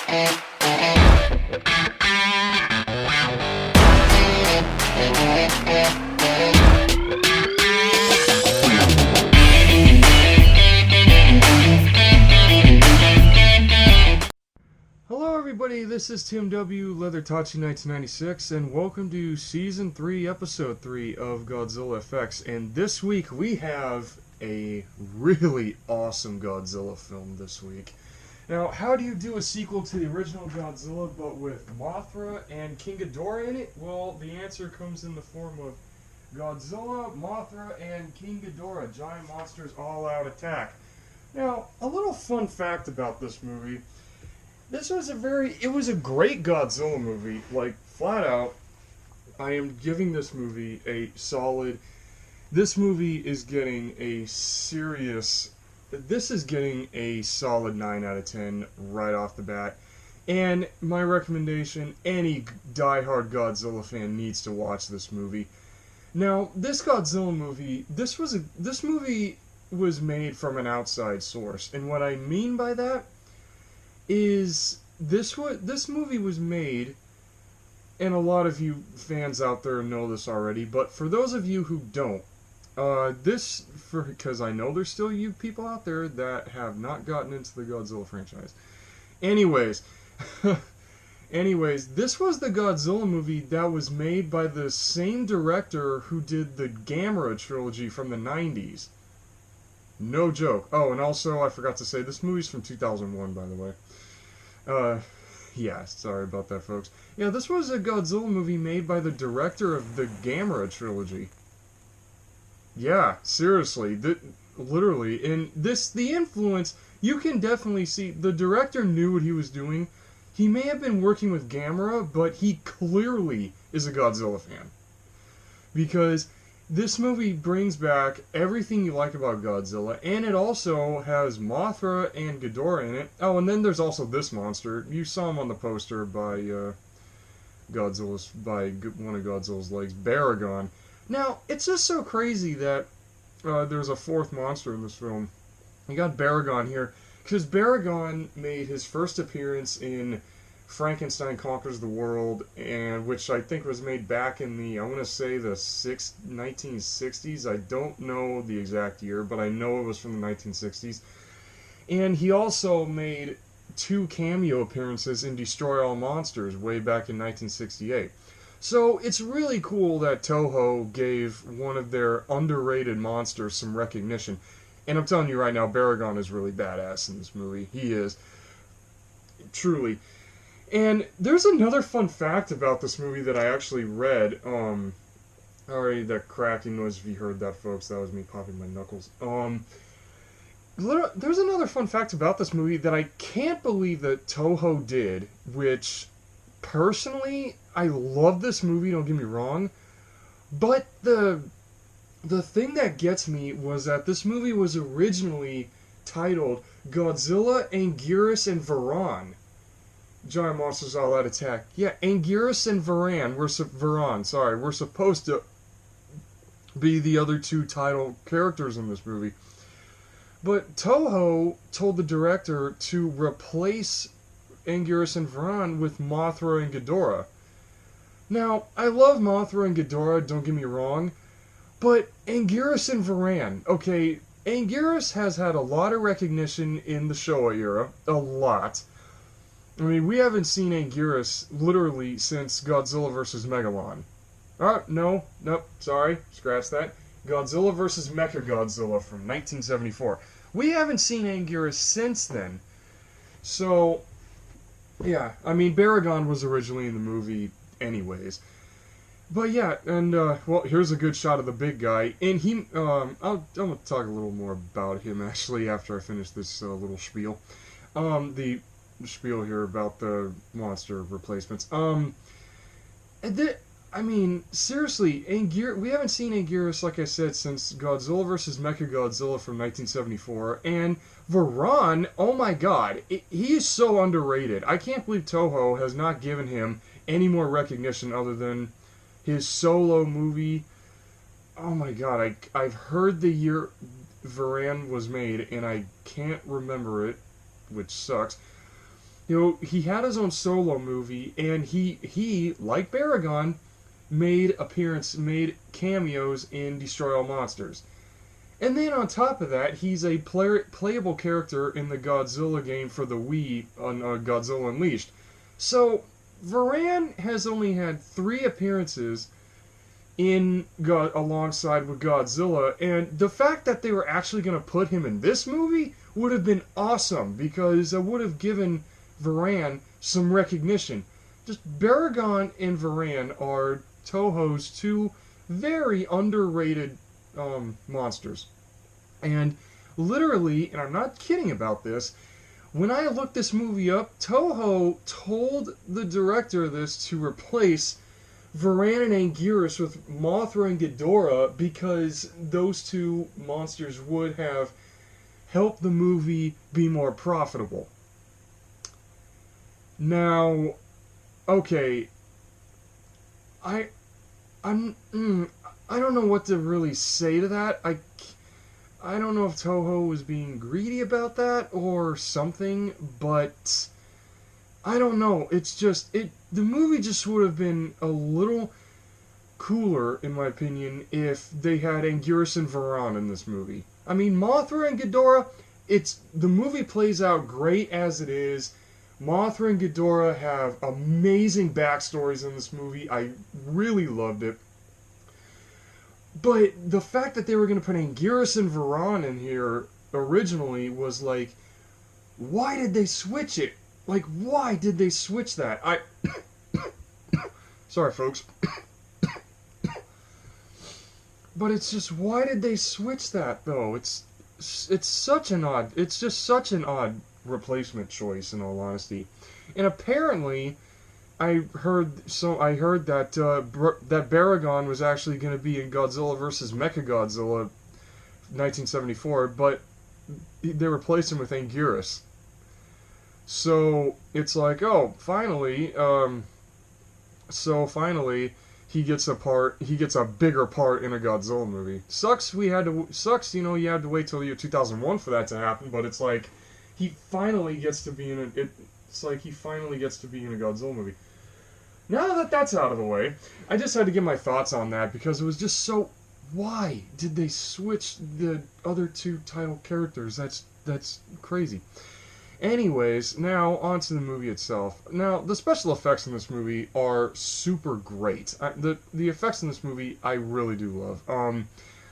Hello everybody, this is Tim W. Leathertachi 1996, and welcome to Season 3, Episode 3 of Godzilla FX. And this week we have a really awesome Godzilla film this week. Now, how do you do a sequel to the original Godzilla, but with Mothra and King Ghidorah in it? Well, the answer comes in the form of Godzilla, Mothra, and King Ghidorah, Giant Monsters All-Out Attack. Now, a little fun fact about this movie. It was a great Godzilla movie, like, flat out. I am giving this movie a solid, this is getting a solid 9 out of 10 right off the bat. And my recommendation, any diehard Godzilla fan needs to watch this movie. Now, this Godzilla movie, this movie was made from an outside source, and what I mean by that is this movie was made, and a lot of you fans out there know this already, but for those of you who don't, because I know there's still you people out there that have not gotten into the Godzilla franchise. Anyways, this was the Godzilla movie that was made by the same director who did the Gamera trilogy from the 90s. No joke. Oh, and also, I forgot to say, this movie's from 2001, by the way. Yeah, sorry about that, folks. Yeah, this was a Godzilla movie made by the director of the Gamera trilogy. Yeah, seriously, literally. And the influence, you can definitely see, the director knew what he was doing. He may have been working with Gamera, but he clearly is a Godzilla fan. Because this movie brings back everything you like about Godzilla, and it also has Mothra and Ghidorah in it. Oh, and then there's also this monster. You saw him on the poster by one of Godzilla's legs, Baragon. Now, it's just so crazy that there's a fourth monster in this film. You got Baragon here, because Baragon made his first appearance in Frankenstein Conquers the World, and which I think was made back in the, I want to say, the 1960s. I don't know the exact year, but I know it was from the 1960s. And he also made 2 cameo appearances in Destroy All Monsters way back in 1968. So it's really cool that Toho gave one of their underrated monsters some recognition. And I'm telling you right now, Baragon is really badass in this movie. He is. Truly. And there's another fun fact about this movie that I actually read. Alright, that cracking noise, if you heard that, folks, that was me popping my knuckles. There's another fun fact about this movie that I can't believe that Toho did, which, personally, I love this movie, don't get me wrong, but the thing that gets me was that this movie was originally titled Godzilla, Anguirus, and Varan. Giant Monsters All Out Attack. Yeah, Anguirus and Varan. We're supposed to be the other 2 title characters in this movie. But Toho told the director to replace Anguirus and Varan with Mothra and Ghidorah. Now, I love Mothra and Ghidorah, don't get me wrong, but Anguirus and Varan, okay, Anguirus has had a lot of recognition in the Showa era, a lot. I mean, we haven't seen Anguirus literally since Godzilla vs. Megalon. Nope, sorry, scratch that. Godzilla vs. Mechagodzilla from 1974. We haven't seen Anguirus since then. So, yeah, I mean, Baragon was originally in the movie anyways. But yeah, and, well, here's a good shot of the big guy. And I'm going to talk a little more about him, actually, after I finish this little spiel. The spiel here about the monster replacements. I mean, seriously, we haven't seen Anguirus, like I said, since Godzilla vs. Mechagodzilla from 1974, and Varan, oh my god, he is so underrated. I can't believe Toho has not given him any more recognition other than his solo movie. Oh my god, I've heard the year Varan was made, and I can't remember it, which sucks. he had his own solo movie, and he like Baragon made cameos in Destroy All Monsters. And then on top of that, he's a playable character in the Godzilla game for the Wii on Godzilla Unleashed. So Varan has only had 3 appearances alongside with Godzilla, and the fact that they were actually going to put him in this movie would have been awesome because it would have given Varan some recognition. Just Baragon and Varan are Toho's 2 very underrated monsters. And literally, and I'm not kidding about this, when I looked this movie up, Toho told the director of this to replace Varan and Anguirus with Mothra and Ghidorah because those 2 monsters would have helped the movie be more profitable. Now, okay, I don't know what to really say to that. I don't know if Toho was being greedy about that or something, but I don't know. It's just the movie just would have been a little cooler, in my opinion, if they had Anguirus and Varan in this movie. I mean, Mothra and Ghidorah, the movie plays out great as it is. Mothra and Ghidorah have amazing backstories in this movie. I really loved it. But the fact that they were going to put Anguirus and Varan in here originally was like, why did they switch it? Like, why did they switch that? Sorry, folks. But it's just, why did they switch that, though? It's just such an odd replacement choice, in all honesty. And apparently, I heard that that Baragon was actually going to be in Godzilla vs. Mechagodzilla 1974, but they replaced him with Anguirus. So it's like, oh, finally, he gets a bigger part in a Godzilla movie. Sucks, you had to wait till the year 2001 for that to happen, but it's like, he finally gets to be in a Godzilla movie. Now that that's out of the way, I just had to give my thoughts on that because it was just so, why did they switch the other 2 title characters? That's crazy. Anyways, now on to the movie itself. Now, the special effects in this movie are super great. The effects in this movie I really do love.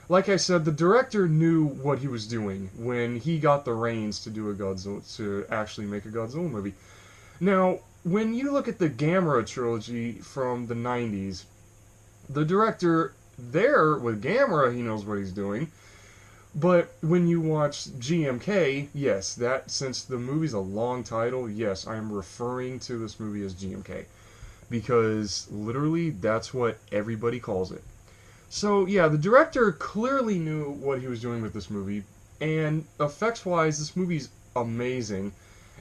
Like I said, the director knew what he was doing when he got the reins to actually make a Godzilla movie. Now, when you look at the Gamera trilogy from the 90s, the director there with Gamera, he knows what he's doing. But when you watch GMK, yes, since the movie's a long title, yes, I am referring to this movie as GMK. Because literally, that's what everybody calls it. So, yeah, the director clearly knew what he was doing with this movie. And effects-wise, this movie's amazing.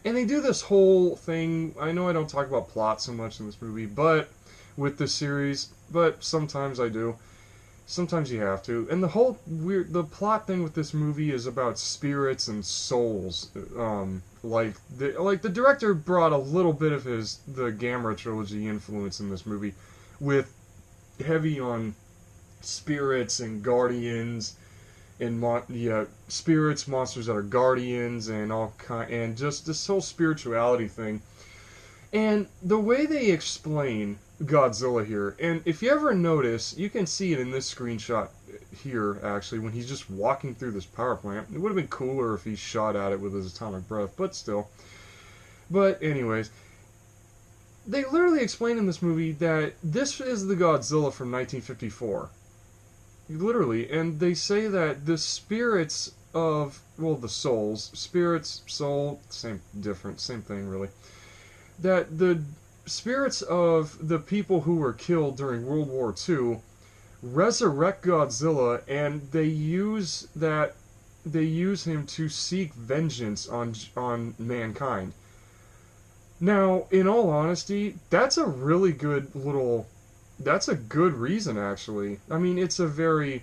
And they do this whole thing, I know I don't talk about plot so much in this movie, but with this series, but sometimes I do. Sometimes you have to. And the plot thing with this movie is about spirits and souls. Like the director brought a little bit of the Gamera trilogy influence in this movie, with heavy on spirits and guardians, and spirits, monsters that are guardians, and just this whole spirituality thing. And the way they explain Godzilla here, and if you ever notice, you can see it in this screenshot here, actually, when he's just walking through this power plant. It would have been cooler if he shot at it with his atomic breath, but still. But anyways, they literally explain in this movie that this is the Godzilla from 1954. Literally, and they say that the spirits of, the souls, soul, same thing, really. That the spirits of the people who were killed during World War II resurrect Godzilla, and they use him to seek vengeance on mankind. Now, in all honesty, that's a really good that's a good reason, actually. I mean, it's an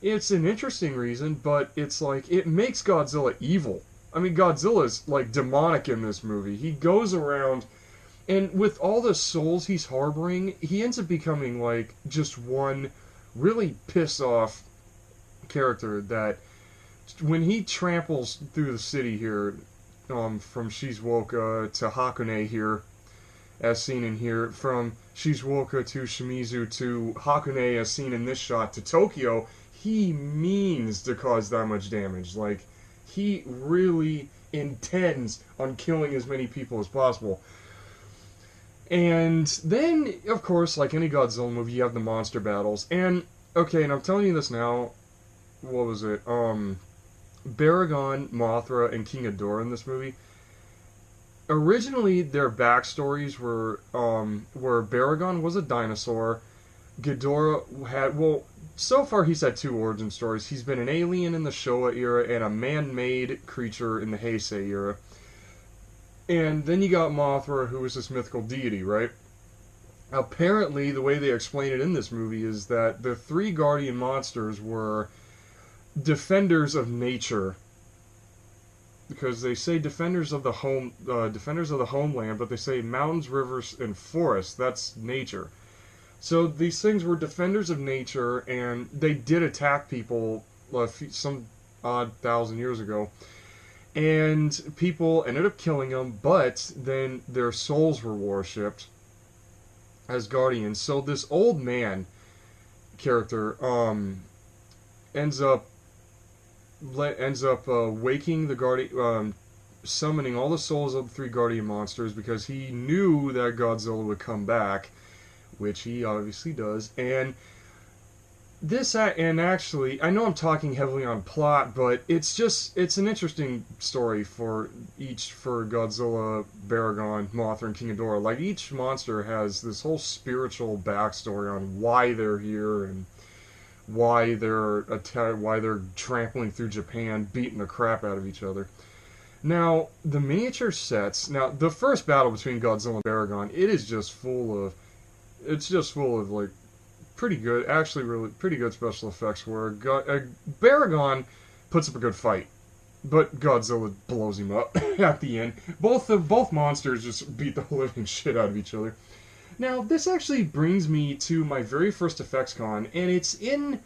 interesting reason, but it's like, it makes Godzilla evil. I mean, Godzilla's like demonic in this movie. He goes around, and with all the souls he's harboring, he ends up becoming like just one really pissed off character that when he tramples through the city here, from Shizuoka to Hakone here, as seen in here, from Shizuoka to Shimizu to Hakone, as seen in this shot, to Tokyo, he means to cause that much damage. Like, he really intends on killing as many people as possible. And then, of course, like any Godzilla movie, you have the monster battles. And, okay, and I'm telling you this now, what was it? Baragon, Mothra, and King Ghidorah in this movie. Originally, their backstories were where Baragon was a dinosaur. Ghidorah had, well, so far he's had two origin stories. He's been an alien in the Showa era and a man-made creature in the Heisei era. And then you got Mothra, who was this mythical deity, right? Apparently, the way they explain it in this movie is that the three guardian monsters were defenders of nature, because they say defenders of the homeland, but they say mountains, rivers, and forests. That's nature. So these things were defenders of nature, and they did attack people some odd 1,000 years ago. And people ended up killing them, but then their souls were worshipped as guardians. So this old man character ends up waking the guardian, summoning all the souls of the three guardian monsters because he knew that Godzilla would come back, which he obviously does. And actually, I know I'm talking heavily on plot, but it's an interesting story for Godzilla, Baragon, Mothra, and King Ghidorah. Like, each monster has this whole spiritual backstory on why they're here and why they're trampling through Japan, beating the crap out of each other. Now, the miniature sets. Now, the first battle between Godzilla and Baragon, it's just full of like pretty good, actually really pretty good special effects where Baragon puts up a good fight, but Godzilla blows him up at the end. Both monsters just beat the living shit out of each other. Now, this actually brings me to my very first effects con, and it's in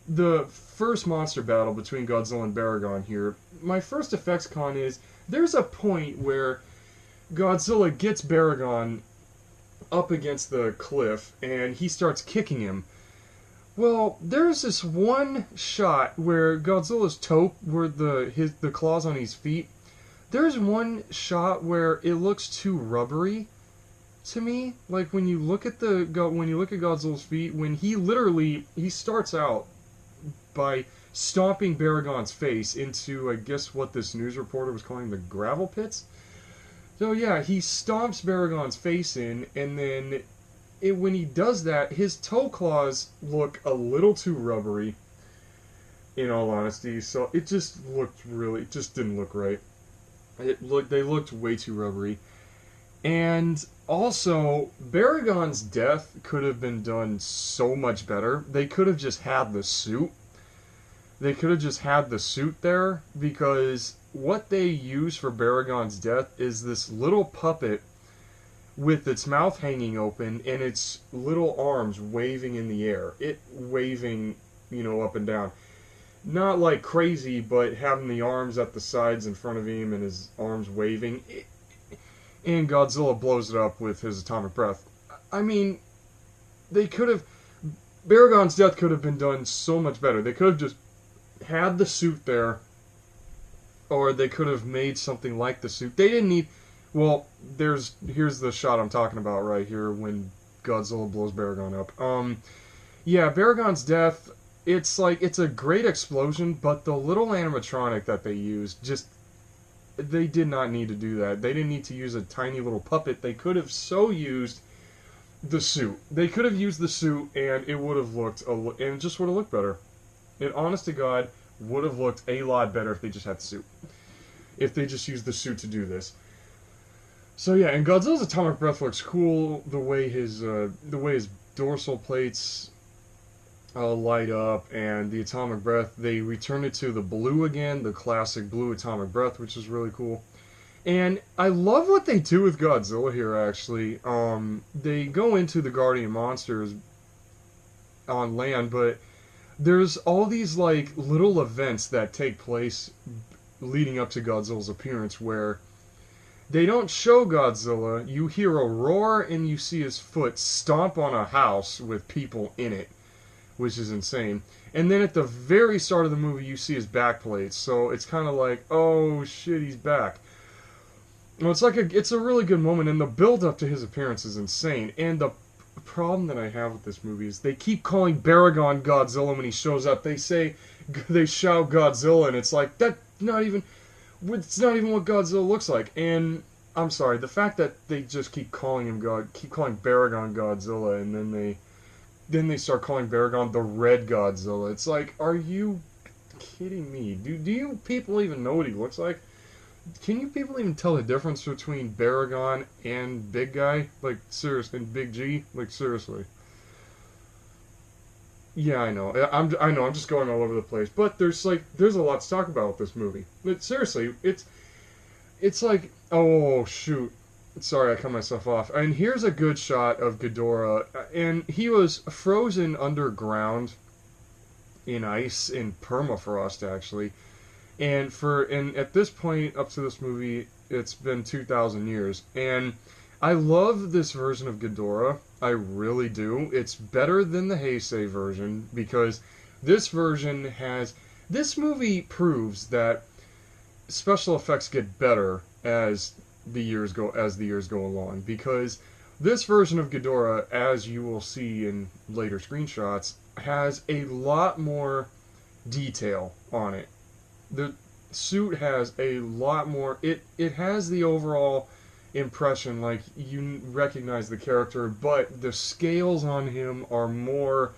the first monster battle between Godzilla and Baragon here. My first effects con is, there's a point where Godzilla gets Baragon up against the cliff, and he starts kicking him. Well, there's this one shot where Godzilla's where the claws on his feet, there's one shot where it looks too rubbery to me. Like, when you look at Godzilla's feet, when he starts out by stomping Baragon's face into, I guess what this news reporter was calling the gravel pits. So yeah, he stomps Baragon's face in, and then when he does that, his toe claws look a little too rubbery, in all honesty. So it just didn't look right. They looked way too rubbery. And also, Baragon's death could have been done so much better. They could have just had the suit. There, because what they use for Baragon's death is this little puppet with its mouth hanging open and its little arms waving in the air. Waving, up and down. Not like crazy, but having the arms at the sides in front of him and his arms waving. And Godzilla blows it up with his atomic breath. I mean, Baragon's death could have been done so much better. They could have just had the suit there, or they could have made something like the suit. They didn't need. Well, here's the shot I'm talking about right here when Godzilla blows Baragon up. Yeah, Baragon's death. It's a great explosion, but the little animatronic that they used they did not need to do that. They didn't need to use a tiny little puppet. They could have used the suit. They could have used the suit, and it would have looked and it just would have looked better. It, honest to God, would have looked a lot better if they just had the suit. If they just used the suit to do this. So yeah, and Godzilla's atomic breath looks cool. The way his dorsal plates light up, and the atomic breath, they return it to the blue again, the classic blue atomic breath, which is really cool. And I love what they do with Godzilla here, actually. They go into the guardian monsters on land, but there's all these like little events that take place leading up to Godzilla's appearance where they don't show Godzilla. You hear a roar and you see his foot stomp on a house with people in it, which is insane. And then at the very start of the movie, you see his back plates. So it's kind of like, oh shit, he's back. Well, it's a really good moment, and the build up to his appearance is insane. And the problem that I have with this movie is they keep calling Baragon Godzilla when he shows up. They shout Godzilla, and it's like it's not even what Godzilla looks like. And I'm sorry, the fact that they just keep calling Baragon Godzilla, and then they start calling Baragon the Red Godzilla. It's like, are you kidding me? Do you people even know what he looks like? Can you people even tell the difference between Baragon and Big Guy? Like, seriously, and Big G? Like, seriously. Yeah, I know. I know. I'm just going all over the place. But there's a lot to talk about with this movie. But seriously, it's like, oh shoot, sorry, I cut myself off. And here's a good shot of Ghidorah, and he was frozen underground in ice, in permafrost actually. And at this point up to this movie, it's been 2,000 years, and I love this version of Ghidorah. I really do. It's better than the Heisei version because this movie proves that special effects get better as the years go along, because this version of Ghidorah, as you will see in later screenshots, has a lot more detail on it. The suit has a lot more. It has the overall impression, like you recognize the character, but the scales on him are more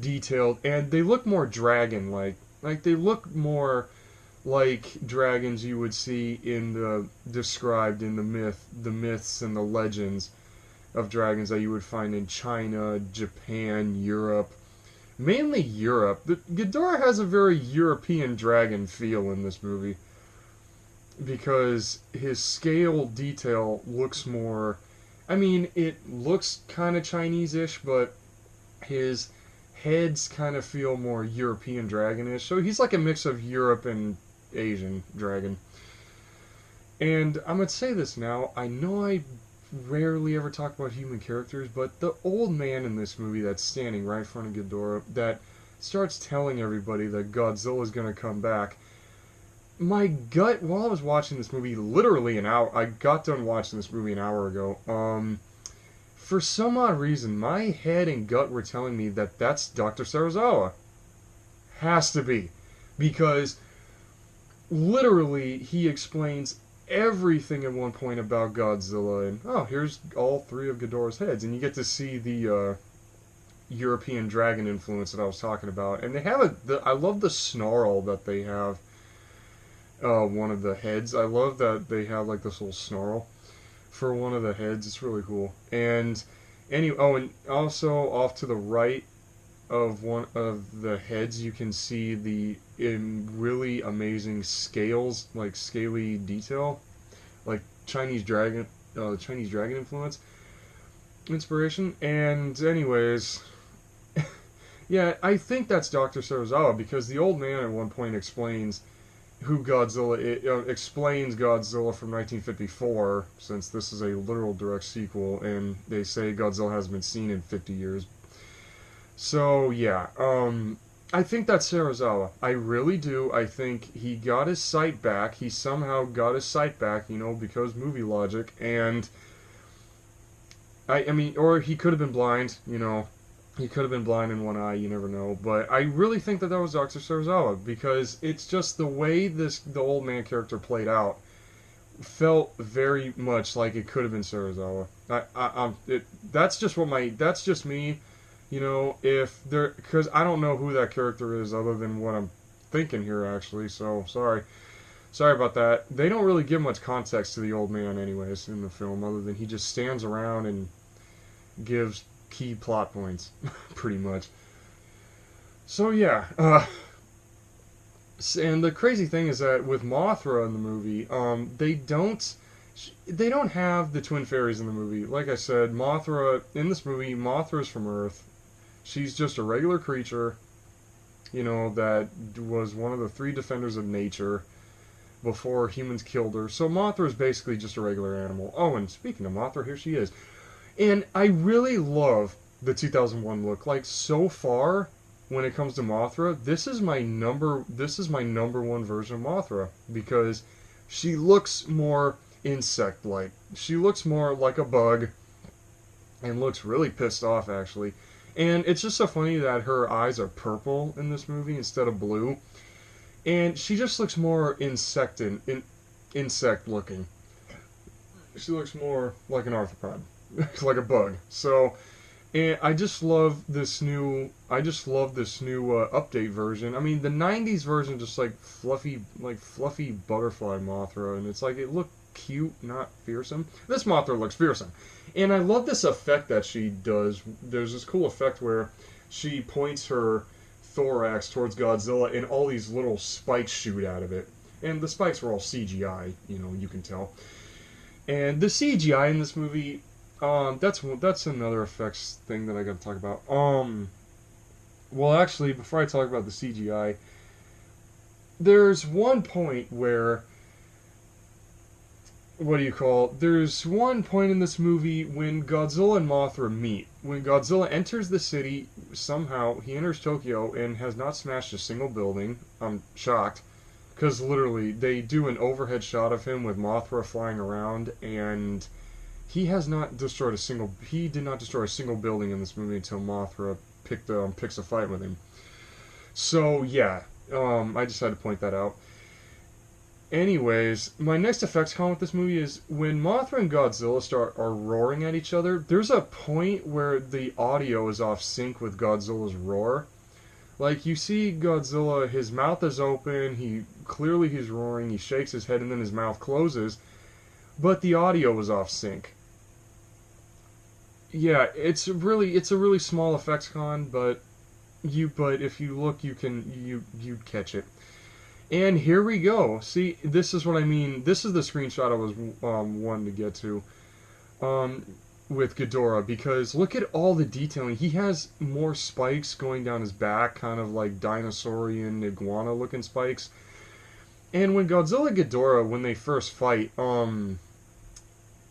detailed, and they look more dragon like. Like, they look more like dragons you would see described in the myths and the legends of dragons that you would find in China, Japan, Europe. Mainly Europe. Ghidorah has a very European dragon feel in this movie because his scale detail looks more. I mean, it looks kind of Chinese-ish, but his heads kind of feel more European dragonish. So he's like a mix of Europe and Asian dragon. And I'm going to say this now. I know I rarely ever talk about human characters, but the old man in this movie that's standing right in front of Ghidorah that starts telling everybody that Godzilla is going to come back. My gut, while I was watching this movie, literally an hour, I got done watching this movie an hour ago. For some odd reason, my head and gut were telling me that that's Dr. Serizawa. Has to be, because literally he explains everything at one point about Godzilla, and here's all three of Ghidorah's heads, and you get to see the European dragon influence that I was talking about. And they have I love the snarl that they have. One of the heads, I love that they have like this little snarl for one of the heads. It's really cool. And and also off to the right of one of the heads, you can see the really amazing scales, like scaly detail, like Chinese dragon inspiration. And anyways, yeah, I think that's Dr. Serizawa, because the old man at one point explains who Godzilla explains Godzilla from 1954, since this is a literal direct sequel, and they say Godzilla hasn't been seen in 50 years. So yeah, I think that's Serizawa. I really do. I think he got his sight back. He somehow got his sight back, because movie logic. And I mean, or he could have been blind, He could have been blind in one eye, you never know. But I really think that was Dr. Serizawa, because it's just the way the old man character played out felt very much like it could have been Serizawa. That's just me. Because I don't know who that character is other than what I'm thinking here, actually, so sorry about that. They don't really give much context to the old man anyways in the film, other than he just stands around and gives key plot points, pretty much. So yeah, and the crazy thing is that with Mothra in the movie, they don't have the twin fairies in the movie. Like I said, Mothra in this movie, Mothra's from Earth. She's just a regular creature, that was one of the three defenders of nature before humans killed her. So Mothra is basically just a regular animal. Oh, and speaking of Mothra, here she is. And I really love the 2001 look. Like, so far, when it comes to Mothra, this is my number one version of Mothra, because she looks more insect-like. She looks more like a bug and looks really pissed off, actually. And it's just so funny that her eyes are purple in this movie instead of blue. And she just looks more insect looking. She looks more like an arthropod, like a bug. So, and I just love this new update version. I mean, the '90s version just like fluffy butterfly Mothra, and it's like it looked cute, not fearsome. This Mothra looks fearsome, and I love this effect that she does. There's this cool effect where she points her thorax towards Godzilla, and all these little spikes shoot out of it. And the spikes were all CGI, you can tell. And the CGI in this movie, that's another effects thing that I got to talk about. Well, actually, before I talk about the CGI, there's one point where, there's one point in this movie when Godzilla and Mothra meet. When Godzilla enters the city, somehow he enters Tokyo and has not smashed a single building. I'm shocked, because literally they do an overhead shot of him with Mothra flying around, and he has not destroyed a single. He did not destroy a single building in this movie until Mothra picks a fight with him. So yeah, I just had to point that out. Anyways, my next effects comment with this movie is when Mothra and Godzilla are roaring at each other. There's a point where the audio is off sync with Godzilla's roar. Like, you see Godzilla, his mouth is open. He's roaring. He shakes his head, and then his mouth closes. But the audio is off sync. Yeah, it's a really small effects con, but if you look, you catch it. And here we go. See, this is what I mean. This is the screenshot I was wanting to get to with Ghidorah, because look at all the detailing. He has more spikes going down his back, kind of like dinosaurian iguana-looking spikes. And when Godzilla and Ghidorah, when they first fight,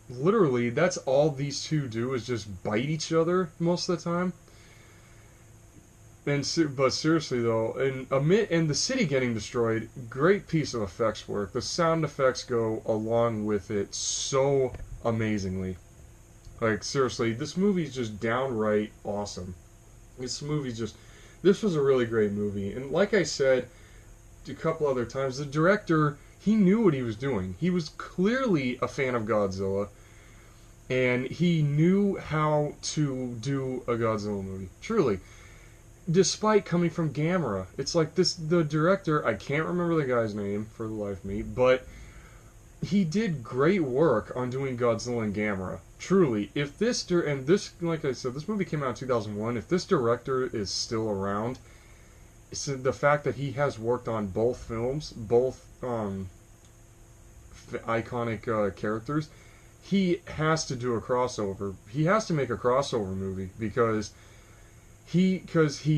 literally, that's all these two do is just bite each other most of the time. But seriously though, and the city getting destroyed, great piece of effects work. The sound effects go along with it so amazingly. Like, seriously, this movie's just downright awesome. This was a really great movie. And like I said a couple other times, the director, he knew what he was doing. He was clearly a fan of Godzilla, and he knew how to do a Godzilla movie. Truly. Despite coming from Gamera. It's like the director, I can't remember the guy's name for the life of me, but he did great work on doing Godzilla and Gamera. Truly, like I said, this movie came out in 2001. If this director is still around, it's the fact that he has worked on both films, both iconic characters, he has to do a crossover. He has to make a crossover movie, because he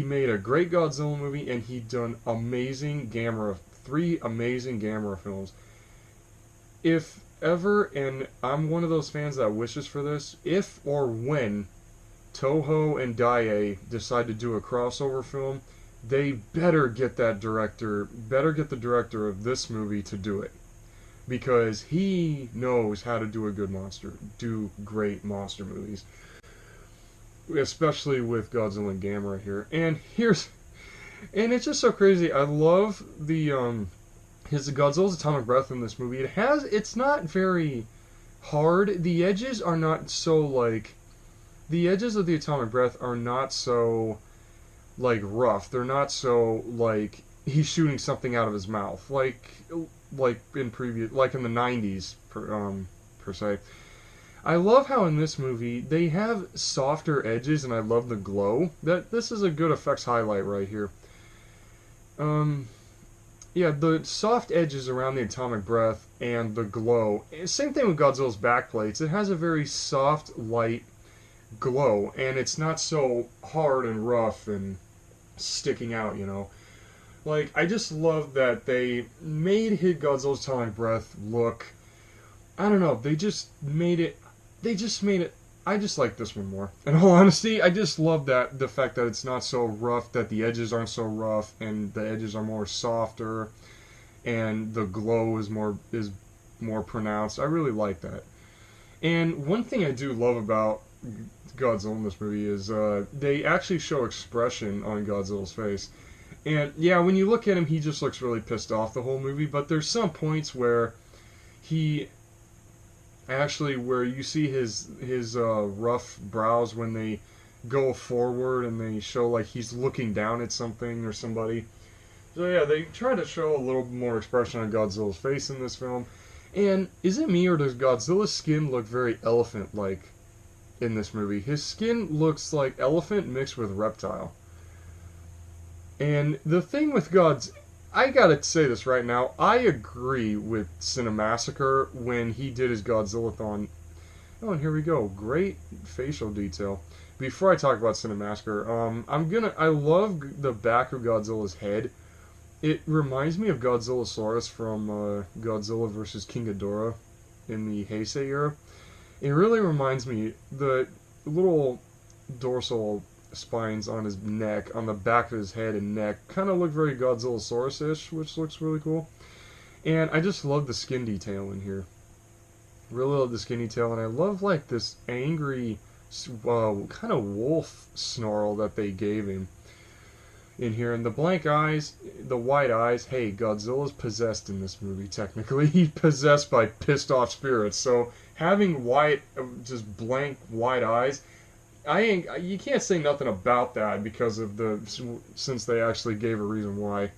made a great Godzilla movie, and he done three amazing Gamera films. If ever, and I'm one of those fans that wishes for this, if or when Toho and Daiei decide to do a crossover film, they better get the director of this movie to do it, because he knows how to do great monster movies. Especially with Godzilla and Gamera here. And it's just so crazy. I love his Godzilla's atomic breath in this movie. It's not very hard. The edges are not so the edges of the atomic breath are not so rough. They're not so he's shooting something out of his mouth like in the 90s per se. I love how in this movie they have softer edges, and I love the glow. This is a good effects highlight right here. Um, yeah, the soft edges around the atomic breath and the glow. Same thing with Godzilla's backplates. It has a very soft, light glow, and it's not so hard and rough and sticking out, you know. Like, I just love that they made Hit Godzilla's atomic breath look. I don't know. They just made it. They just made it. I just like this one more. In all honesty, I just love that the fact that it's not so rough, that the edges aren't so rough, and the edges are more softer, and the glow is more pronounced. I really like that. And one thing I do love about Godzilla in this movie is they actually show expression on Godzilla's face. And yeah, when you look at him, he just looks really pissed off the whole movie. But there's some points where he actually, where you see his rough brows when they go forward and they show like he's looking down at something or somebody. So yeah, they try to show a little more expression on Godzilla's face in this film. And is it me, or does Godzilla's skin look very elephant-like in this movie? His skin looks like elephant mixed with reptile. And the thing with I gotta say this right now, I agree with Cinemassacre when he did his Godzilla-thon. Oh, and here we go. Great facial detail. Before I talk about Cinemassacre, I love the back of Godzilla's head. It reminds me of Godzillasaurus from Godzilla vs. King Ghidorah in the Heisei era. It really reminds me, the little dorsal spines on his neck, on the back of his head and neck, kind of look very Godzillasaurus-ish, which looks really cool. And I just love the skin detail in here. Really love the skin detail, and I love like this angry kind of wolf snarl that they gave him in here. And the blank eyes, the white eyes, hey, Godzilla's possessed in this movie, technically. He's possessed by pissed off spirits, so having white, just blank white eyes, you can't say nothing about that because of since they actually gave a reason why.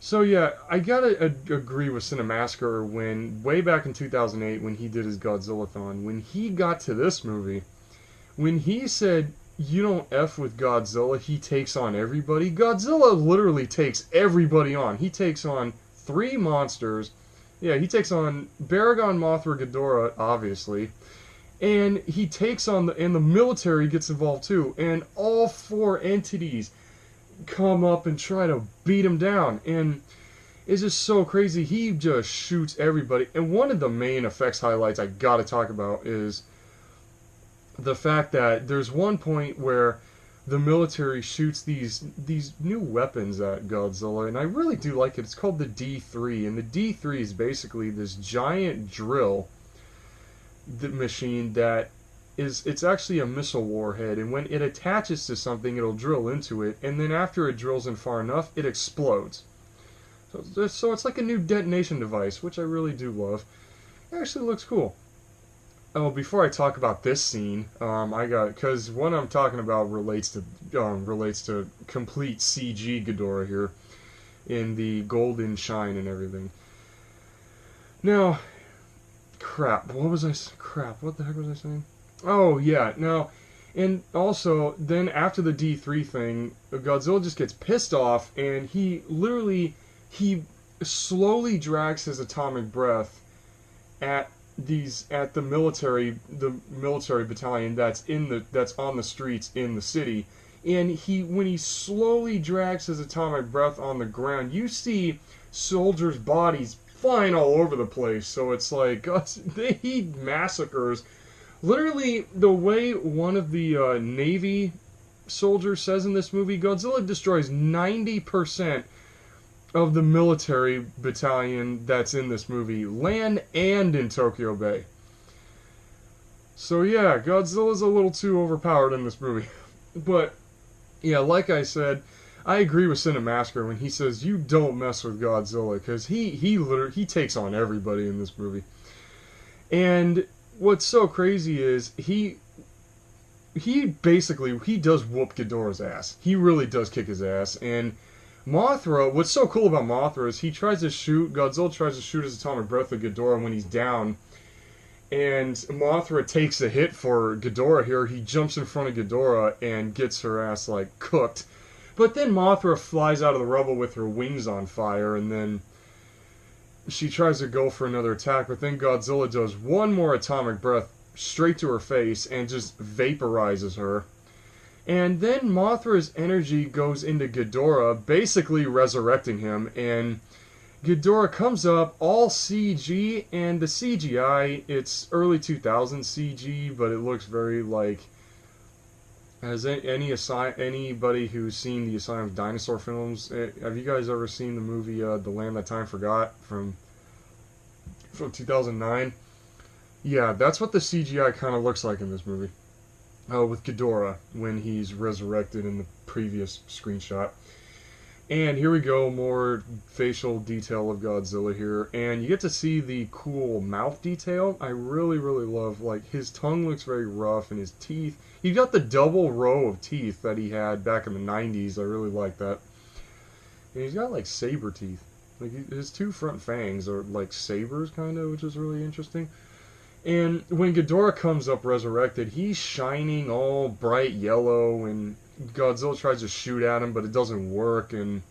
So yeah, I gotta agree with Cinemassacre when, way back in 2008, when he did his Godzilla-thon, when he got to this movie, when he said, you don't F with Godzilla, he takes on everybody. Godzilla literally takes everybody on. He takes on 3 monsters. Yeah, he takes on Baragon, Mothra, Ghidorah, obviously. And he takes on and the military gets involved too. And all 4 entities come up and try to beat him down. And it's just so crazy. He just shoots everybody. And one of the main effects highlights I gotta talk about is the fact that there's one point where the military shoots these new weapons at Godzilla, and I really do like it. It's called the D3, and the D3 is basically this giant drill machine that it's actually a missile warhead, and when it attaches to something, it'll drill into it, and then after it drills in far enough, it explodes. So it's like a new detonation device, which I really do love. It actually looks cool. Oh, before I talk about this scene, because what I'm talking about relates to complete CG Ghidorah here, in the golden shine and everything. Now, crap. What the heck was I saying? Oh yeah. Now, and also then after the D3 thing, Godzilla just gets pissed off, and he slowly drags his atomic breath at the military battalion that's on the streets in the city. And when he slowly drags his atomic breath on the ground, you see soldiers' bodies flying all over the place. So it's like he massacres. Literally, the way one of the Navy soldiers says in this movie, Godzilla destroys 90% of the military battalion that's in this movie, land and in Tokyo Bay. So yeah, Godzilla's a little too overpowered in this movie. But yeah, like I said, I agree with Cinemassacre when he says you don't mess with Godzilla, because he takes on everybody in this movie. And what's so crazy is he does whoop Ghidorah's ass. He really does kick his ass. And Mothra, what's so cool about Mothra is Godzilla tries to shoot his atomic breath at Ghidorah when he's down, and Mothra takes a hit for Ghidorah here. He jumps in front of Ghidorah and gets her ass, like, cooked. But then Mothra flies out of the rubble with her wings on fire, and then she tries to go for another attack, but then Godzilla does one more atomic breath straight to her face and just vaporizes her. And then Mothra's energy goes into Ghidorah, basically resurrecting him, and Ghidorah comes up all CG, and the CGI, it's early 2000s CG, but it looks very like... Has anybody who's seen the Asylum of Dinosaur films, have you guys ever seen the movie The Land That Time Forgot from 2009? Yeah, that's what the CGI kind of looks like in this movie. With Ghidorah, when he's resurrected in the previous screenshot. And here we go, more facial detail of Godzilla here. And you get to see the cool mouth detail. I really, really love, like, his tongue looks very rough, and his teeth. He got the double row of teeth that he had back in the 90s. I really like that. And he's got, like, saber teeth. Like, his two front fangs are, like, sabers, kind of, which is really interesting. And when Ghidorah comes up resurrected, he's shining all bright yellow, and Godzilla tries to shoot at him, but it doesn't work, and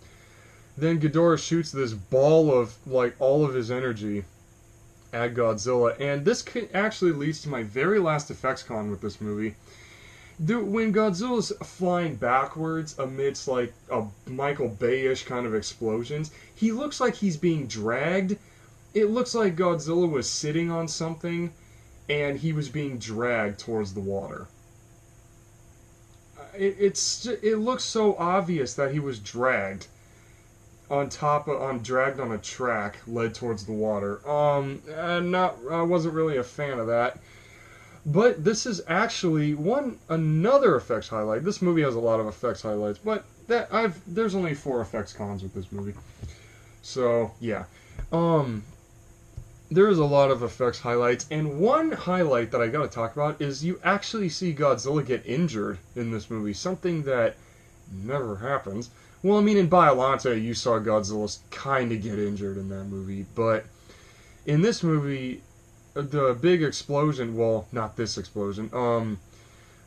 then Ghidorah shoots this ball of, like, all of his energy at Godzilla, and this actually leads to my very last effects con with this movie. When Godzilla's flying backwards amidst, like, a Michael Bay-ish kind of explosions, he looks like he's being dragged. It looks like Godzilla was sitting on something, and he was being dragged towards the water. It looks so obvious that he was dragged dragged on a track led towards the water. I wasn't really a fan of that. But this is actually another effects highlight. This movie has a lot of effects highlights, but there's only 4 effects cons with this movie. So yeah, there's a lot of effects highlights, and one highlight that I gotta talk about is you actually see Godzilla get injured in this movie, something that never happens. Well, I mean, in Biollante, you saw Godzilla kind of get injured in that movie, but in this movie, the big explosion, well, not this explosion,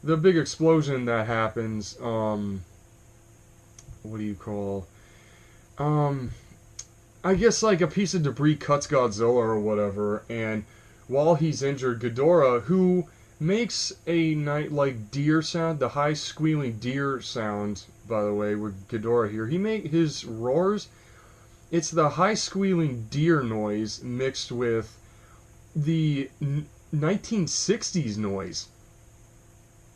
the big explosion that happens, what do you call, I guess like a piece of debris cuts Godzilla or whatever, and while he's injured, Ghidorah, who makes a like deer sound, the high squealing deer sound, by the way, with Ghidorah here, his roars, it's the high squealing deer noise mixed with the 1960s noise.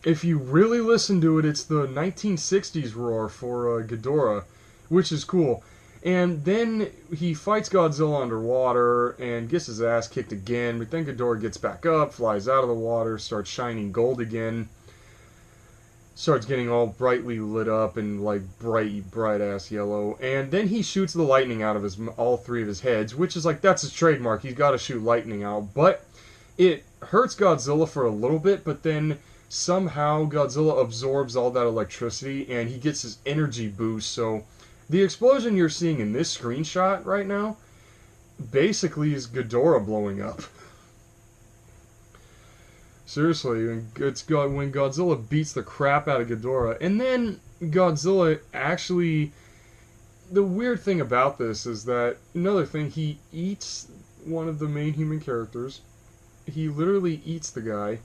If you really listen to it, it's the 1960s roar for Ghidorah, which is cool. And then he fights Godzilla underwater and gets his ass kicked again, but then Ghidorah gets back up, flies out of the water, starts shining gold again, starts getting all brightly lit up and like bright ass yellow, and then he shoots the lightning out of all 3 of his heads, which is like, that's his trademark. He's got to shoot lightning out, but it hurts Godzilla for a little bit, but then somehow Godzilla absorbs all that electricity and he gets his energy boost. So the explosion you're seeing in this screenshot right now basically is Ghidorah blowing up. Seriously, when Godzilla beats the crap out of Ghidorah, and then Godzilla actually... The weird thing about this is that, another thing, he eats one of the main human characters. He literally eats the guy,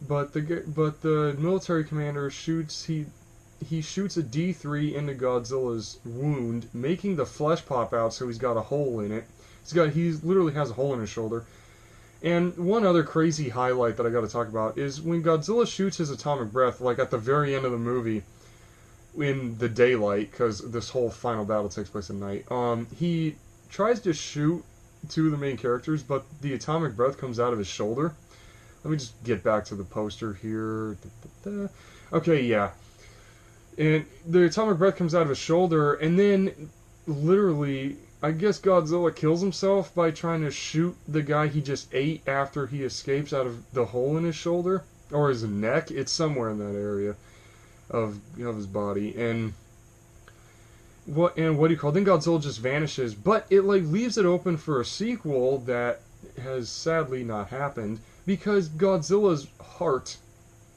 but the military commander shoots... He shoots a D3 into Godzilla's wound, making the flesh pop out so he's got a hole in it. He literally has a hole in his shoulder. And one other crazy highlight that I gotta talk about is when Godzilla shoots his atomic breath, like at the very end of the movie, in the daylight, because this whole final battle takes place at night, he tries to shoot 2 of the main characters, but the atomic breath comes out of his shoulder. Let me just get back to the poster here. Okay, yeah. And the atomic breath comes out of his shoulder, and then, literally, I guess Godzilla kills himself by trying to shoot the guy he just ate after he escapes out of the hole in his shoulder, or his neck. It's somewhere in that area of his body. And what do you call it? Then Godzilla just vanishes, but it like leaves it open for a sequel that has sadly not happened, because Godzilla's heart,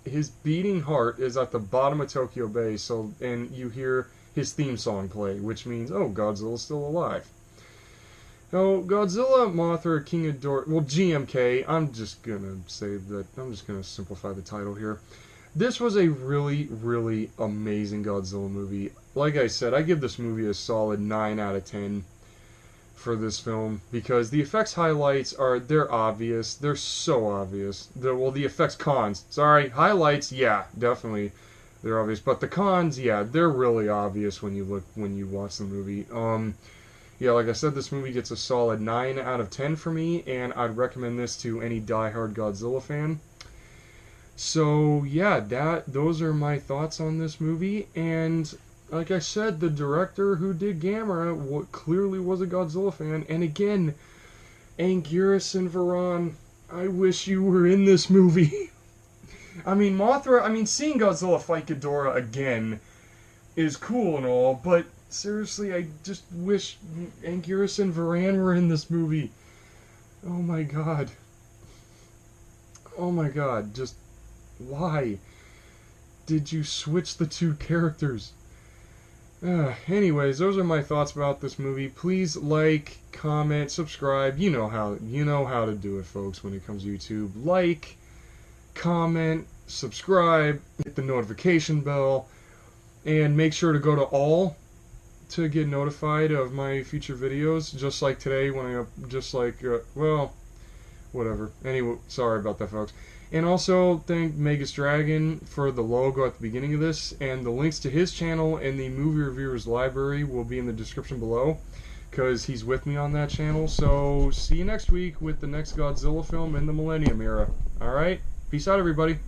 his beating heart, is at the bottom of Tokyo Bay. So, and you hear his theme song play, which means, oh, Godzilla's still alive. Now, Godzilla, Mothra, King Ghidorah, well, GMK, I'm just gonna simplify the title here. This was a really, really amazing Godzilla movie. Like I said, I give this movie a solid 9 out of 10 for this film, because the effects highlights they're obvious. They're so obvious. The effects cons, sorry, highlights, yeah, definitely, they're obvious. But the cons, yeah, they're really obvious when you watch the movie. Yeah, like I said, this movie gets a solid 9 out of 10 for me, and I'd recommend this to any diehard Godzilla fan. So, yeah, those are my thoughts on this movie, and like I said, the director who did Gamera clearly was a Godzilla fan, and again, Anguirus and Varan, I wish you were in this movie. I mean, seeing Godzilla fight Ghidorah again is cool and all, but seriously, I just wish Anguirus and Varan were in this movie. Oh my god. Oh my god, just why did you switch the two characters? Anyways, those are my thoughts about this movie. Please like, comment, subscribe. You know how to do it, folks, when it comes to YouTube. Like, comment, subscribe, hit the notification bell, and make sure to go to all to get notified of my future videos, just like today well, whatever. Anyway, sorry about that, folks. And also, thank Megas Dragon for the logo at the beginning of this, and the links to his channel and the Movie Reviewers Library will be in the description below, because he's with me on that channel. So, see you next week with the next Godzilla film in the Millennium Era. Alright? Peace out, everybody.